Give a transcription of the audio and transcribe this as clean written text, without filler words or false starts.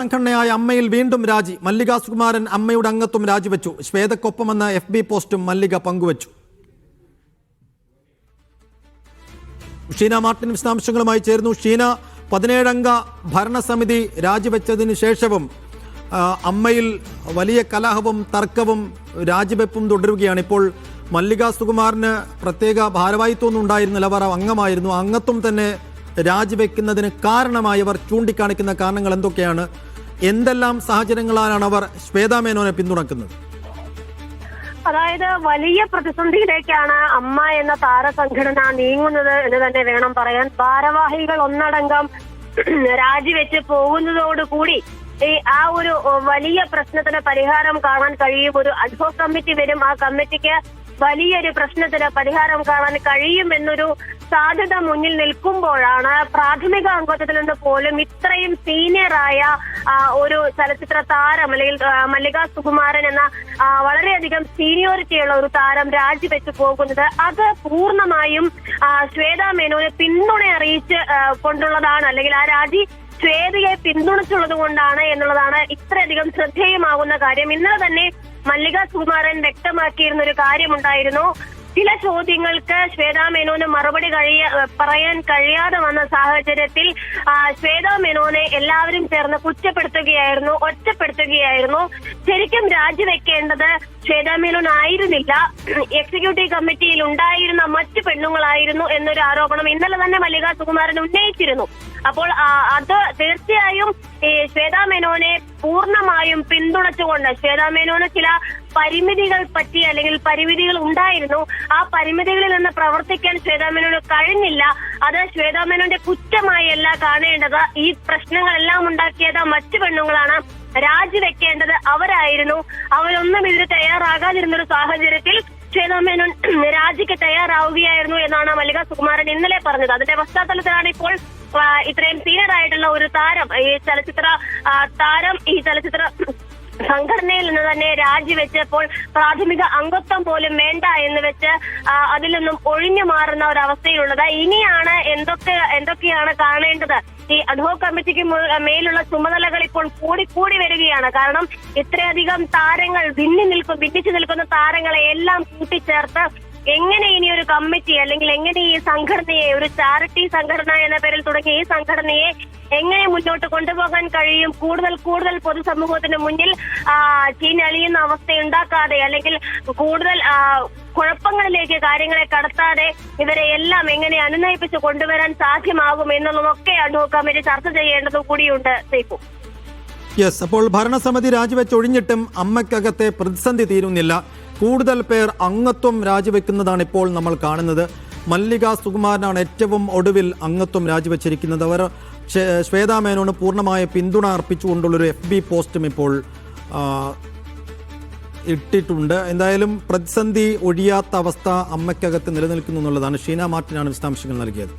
സംഘടനയായ അമ്മയിൽ വീണ്ടും രാജി. മല്ലിക സുകുമാരൻ അമ്മയുടെ അംഗത്വം രാജിവെച്ചു. ശ്വേതക്കൊപ്പമെന്ന FB പോസ്റ്റും മല്ലിക പങ്കുവച്ചു. ഷീന മാർട്ടിൻ വിശദാംശങ്ങളുമായി ചേരുന്നു. ഷീന, 17-അംഗ ഭരണസമിതി രാജിവെച്ചതിന് ശേഷവും അമ്മയിൽ വലിയ കലഹവും തർക്കവും രാജിവെപ്പും തുടരുകയാണ്. ഇപ്പോൾ മല്ലിക സുകുമാരന് പ്രത്യേക ഭാരവാഹിത്വമൊന്നും ഉണ്ടായിരുന്നില്ല, അവർ അംഗമായിരുന്നു. അംഗത്വം തന്നെ രാജിവെക്കുന്നതിന് കാരണമായി അവർ ചൂണ്ടിക്കാണിക്കുന്ന കാരണങ്ങൾ എന്തൊക്കെയാണ്? എന്തെല്ലാം സാഹചര്യങ്ങളാണ് അവർ ശ്വേതാ മേനോനെ പിന്തുണക്കുന്നത്? അതായത് വലിയ പ്രതിസന്ധിയിലേക്കാണ് അമ്മ എന്ന താരസംഘടന നീങ്ങുന്നത് എന്ന് തന്നെ വേണം പറയാൻ. ഭാരവാഹികൾ ഒന്നടങ്കം രാജിവെച്ച് പോകുന്നതോടുകൂടി ആ ഒരു വലിയ പ്രശ്നത്തിന് പരിഹാരം കാണാൻ കഴിയും. ഒരു അഡ്ഹോക് കമ്മിറ്റി വരും, ആ കമ്മിറ്റിക്ക് വലിയൊരു പ്രശ്നത്തിന് പരിഹാരം കാണാൻ കഴിയുമെന്നൊരു സാധ്യത മുന്നിൽ നിൽക്കുമ്പോഴാണ് പ്രാഥമിക അംഗത്വത്തിൽ നിന്ന് പോലും ഇത്രയും സീനിയറായ ഒരു ചലച്ചിത്ര താരം അല്ലെങ്കിൽ മല്ലിക സുകുമാരൻ എന്ന വളരെയധികം സീനിയോറിറ്റിയുള്ള ഒരു താരം രാജിവെച്ചു പോകുന്നത്. അത് പൂർണ്ണമായും ശ്വേതാ മേനോനെ പിന്തുണ അറിയിച്ച് കൊണ്ടുള്ളതാണ്, അല്ലെങ്കിൽ ആ രാജി ശ്വേതയെ പിന്തുണച്ചുള്ളത് കൊണ്ടാണ് എന്നുള്ളതാണ് ഇത്രയധികം ശ്രദ്ധേയമാകുന്ന കാര്യം. ഇന്നലെ തന്നെ മല്ലിക സുകുമാരൻ വ്യക്തമാക്കിയിരുന്ന ഒരു കാര്യമുണ്ടായിരുന്നു. ചില ചോദ്യങ്ങൾക്ക് ശ്വേതാ മേനോന് മറുപടി പറയാൻ കഴിയാതെ വന്ന സാഹചര്യത്തിൽ ശ്വേതാ മേനോനെ എല്ലാവരും ചേർന്ന് കുറ്റപ്പെടുത്തുകയായിരുന്നു, ഒറ്റപ്പെടുത്തുകയായിരുന്നു. ശരിക്കും രാജിവെക്കേണ്ടത് ശ്വേതാ മേനോൻ ആയിരുന്നില്ല, എക്സിക്യൂട്ടീവ് കമ്മിറ്റിയിൽ ഉണ്ടായിരുന്ന മറ്റു പെണ്ണുങ്ങളായിരുന്നു എന്നൊരു ആരോപണം ഇന്നലെ തന്നെ മല്ലിക സുകുമാരൻ ഉന്നയിച്ചിരുന്നു. അപ്പോൾ അത് തീർച്ചയായും ശ്വേതാ മേനോനെ പൂർണ്ണമായും പിന്തുണച്ചുകൊണ്ട് ശ്വേതാ മേനോന് ചില പരിമിതികൾ പറ്റി അല്ലെങ്കിൽ പരിമിതികൾ ഉണ്ടായിരുന്നു. ആ പരിമിതികളിൽ നിന്ന് പ്രവർത്തിക്കാൻ ശ്വേതാ മേനോന് കഴിഞ്ഞില്ല. അത് ശ്വേതാ മേനോന്റെ കുറ്റമായല്ല കാണേണ്ടത്. ഈ പ്രശ്നങ്ങളെല്ലാം ഉണ്ടാക്കിയത് മറ്റു പെണ്ണുങ്ങളാണ്, രാജിവെക്കേണ്ടത് അവരായിരുന്നു. അവരൊന്നും ഇതിന് തയ്യാറാകാതിരുന്നൊരു സാഹചര്യത്തിൽ ശ്വേതാ മേനോൻ രാജിക്ക് തയ്യാറാവുകയായിരുന്നു എന്നാണ് മല്ലിക സുകുമാരൻ ഇന്നലെ പറഞ്ഞത്. അതിന്റെ പശ്ചാത്തലത്തിലാണ് ഇപ്പോൾ ഇത്രയും സീനിയർ ആയിട്ടുള്ള ഒരു താരം, ഈ ചലച്ചിത്ര സംഘടനയിൽ നിന്ന് തന്നെ രാജിവെച്ചപ്പോൾ പ്രാഥമിക അംഗത്വം പോലും വേണ്ട എന്ന് വെച്ച് അതിൽ നിന്നും ഒഴിഞ്ഞു മാറുന്ന ഒരു അവസ്ഥയിലുള്ളത്. ഇനിയാണ് എന്തൊക്കെയാണ് കാണേണ്ടത്? ഈ അഡ്ഹോക് കമ്മിറ്റിക്ക് മേലുള്ള ചുമതലകൾ ഇപ്പോൾ കൂടി വരികയാണ്. കാരണം ഇത്രയധികം താരങ്ങൾ ഭിന്നിച്ചു നിൽക്കുന്ന താരങ്ങളെ എല്ലാം കൂട്ടിച്ചേർത്ത് എങ്ങനെ ഇനി ഒരു കമ്മിറ്റി അല്ലെങ്കിൽ എങ്ങനെ ഈ സംഘടനയെ, ഒരു ചാരിറ്റി സംഘടന എന്ന പേരിൽ തുടങ്ങിയ ഈ സംഘടനയെ എങ്ങനെ മുന്നോട്ട് കൊണ്ടുപോകാൻ കഴിയും? കൂടുതൽ പൊതുസമൂഹത്തിന് മുന്നിൽ ചീഞ്ഞളിയുന്ന അവസ്ഥയുണ്ടാക്കാതെ അല്ലെങ്കിൽ കൂടുതൽ കുഴപ്പങ്ങളിലേക്ക് കാര്യങ്ങളെ കടത്താതെ ഇവരെ എല്ലാം എങ്ങനെ അനുനയിപ്പിച്ച് കൊണ്ടുവരാൻ സാധ്യമാകും എന്നുള്ളതൊക്കെ അഡ്ഹോക് കമ്മിറ്റി ചർച്ച ചെയ്യേണ്ടതും കൂടിയുണ്ട്. സേഫു, യെസ്, അപ്പോൾ ഭരണസമിതി രാജിവെച്ചൊഴിഞ്ഞിട്ടും അമ്മയ്ക്കകത്തെ പ്രതിസന്ധി തീരുന്നില്ല. കൂടുതൽ പേർ അംഗത്വം രാജിവെക്കുന്നതാണ് ഇപ്പോൾ നമ്മൾ കാണുന്നത്. മല്ലിക സുകുമാരനാണ് ഏറ്റവും ഒടുവിൽ അംഗത്വം രാജിവെച്ചിരിക്കുന്നത്. അവർ ശ്വേതാ മേനോന് പൂർണ്ണമായ പിന്തുണ അർപ്പിച്ചുകൊണ്ടുള്ളൊരു FB പോസ്റ്റും ഇപ്പോൾ ഇട്ടിട്ടുണ്ട്. എന്തായാലും പ്രതിസന്ധി ഒഴിയാത്ത അവസ്ഥ അമ്മയ്ക്കകത്ത് നിലനിൽക്കുന്നു എന്നുള്ളതാണ്. ഷീന മാർട്ടിനാണ് വിശദാംശങ്ങൾ നൽകിയത്.